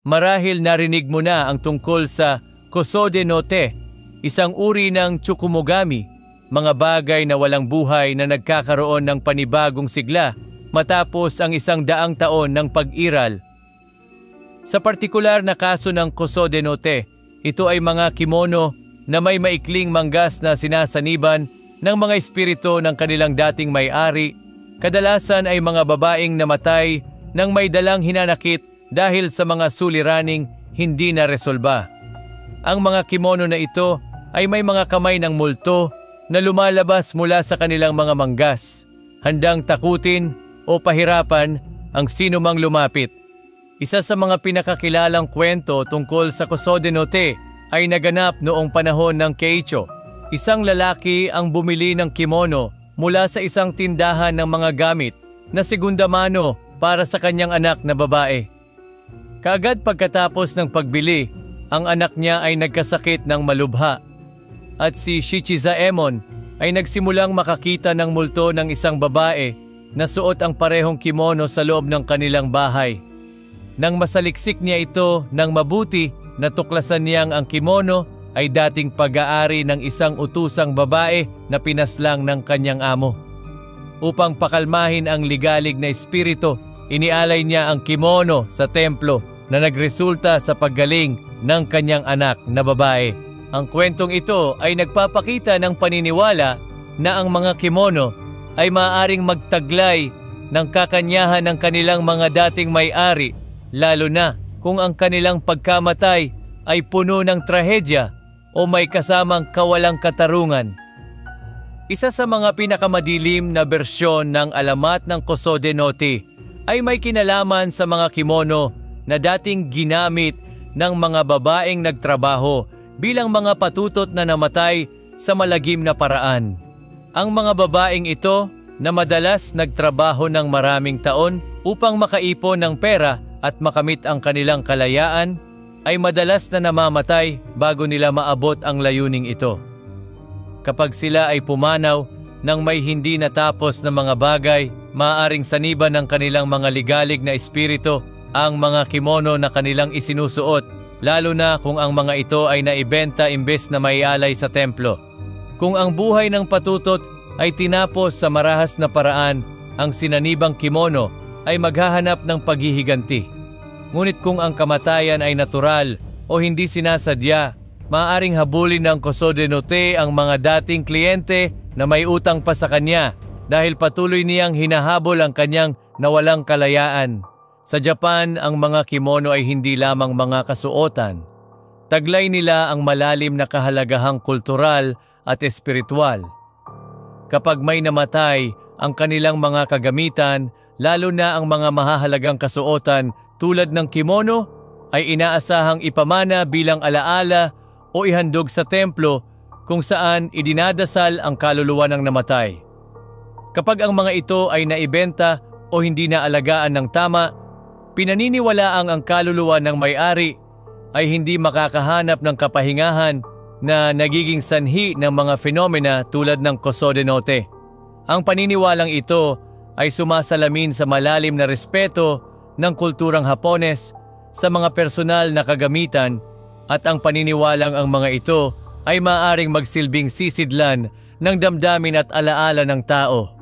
Marahil narinig mo na ang tungkol sa Kusode no Te, isang uri ng Tsukumogami, mga bagay na walang buhay na nagkakaroon ng panibagong sigla matapos ang 100 taon ng pag-iral. Sa partikular na kaso ng Kusode no Te, ito ay mga kimono na may maikling manggas na sinasaniban ng mga espiritu ng kanilang dating may-ari. Kadalasan ay mga babaeng namatay nang may dalang hinanakit dahil sa mga suliraning hindi na resolba. Ang mga kimono na ito ay may mga kamay ng multo na lumalabas mula sa kanilang mga manggas, handang takutin o pahirapan ang sinumang lumapit. Isa sa mga pinakakilalang kwento tungkol sa Kusode no Te ay naganap noong panahon ng Keicho. Isang lalaki ang bumili ng kimono mula sa isang tindahan ng mga gamit na segunda mano para sa kanyang anak na babae. Kaagad pagkatapos ng pagbili, ang anak niya ay nagkasakit ng malubha at si Shichizaemon ay nagsimulang makakita ng multo ng isang babae na suot ang parehong kimono sa loob ng kanilang bahay. Nang masaliksik niya ito ng mabuti, natuklasan niyang ang kimono ay dating pag-aari ng isang utusang babae na pinaslang ng kanyang amo. Upang pakalmahin ang ligalig na espiritu, inialay niya ang kimono sa templo na nagresulta sa paggaling ng kanyang anak na babae. Ang kwentong ito ay nagpapakita ng paniniwala na ang mga kimono ay maaaring magtaglay ng kakanyahan ng kanilang mga dating may-ari, lalo na kung ang kanilang pagkamatay ay puno ng trahedya o may kasamang kawalang katarungan. Isa sa mga pinakamadilim na bersyon ng alamat ng Kusode no Te ay may kinalaman sa mga kimono na dating ginamit ng mga babaeng nagtrabaho bilang mga patutot na namatay sa malagim na paraan. Ang mga babaeng ito na madalas nagtrabaho ng maraming taon upang makaipon ng pera at makamit ang kanilang kalayaan ay madalas na namamatay bago nila maabot ang layuning ito. Kapag sila ay pumanaw ng may hindi natapos na mga bagay, maaaring saniban ng kanilang mga ligalig na espiritu ang mga kimono na kanilang isinusuot, lalo na kung ang mga ito ay naibenta imbes na maialay sa templo. Kung ang buhay ng patutot ay tinapos sa marahas na paraan, ang sinanibang kimono ay maghahanap ng paghihiganti. Ngunit kung ang kamatayan ay natural o hindi sinasadya, maaaring habulin ng Kusode no Te ang mga dating kliyente na may utang pa sa kanya dahil patuloy niyang hinahabol ang kanyang nawalang kalayaan. Sa Japan, ang mga kimono ay hindi lamang mga kasuotan. Taglay nila ang malalim na kahalagahang kultural at espiritual. Kapag may namatay, ang kanilang mga kagamitan, lalo na ang mga mahahalagang kasuotan tulad ng kimono, ay inaasahang ipamana bilang alaala o ihandog sa templo kung saan idinadasal ang kaluluwa ng namatay. Kapag ang mga ito ay naibenta o hindi naalagaan ng tama, pinaniniwalaang ang kaluluwa ng may-ari ay hindi makakahanap ng kapahingahan na nagiging sanhi ng mga fenomena tulad ng Kusode no Te. Ang paniniwalang ito ay sumasalamin sa malalim na respeto ng kulturang Hapones sa mga personal na kagamitan at ang paniniwalang ang mga ito ay maaaring magsilbing sisidlan ng damdamin at alaala ng tao.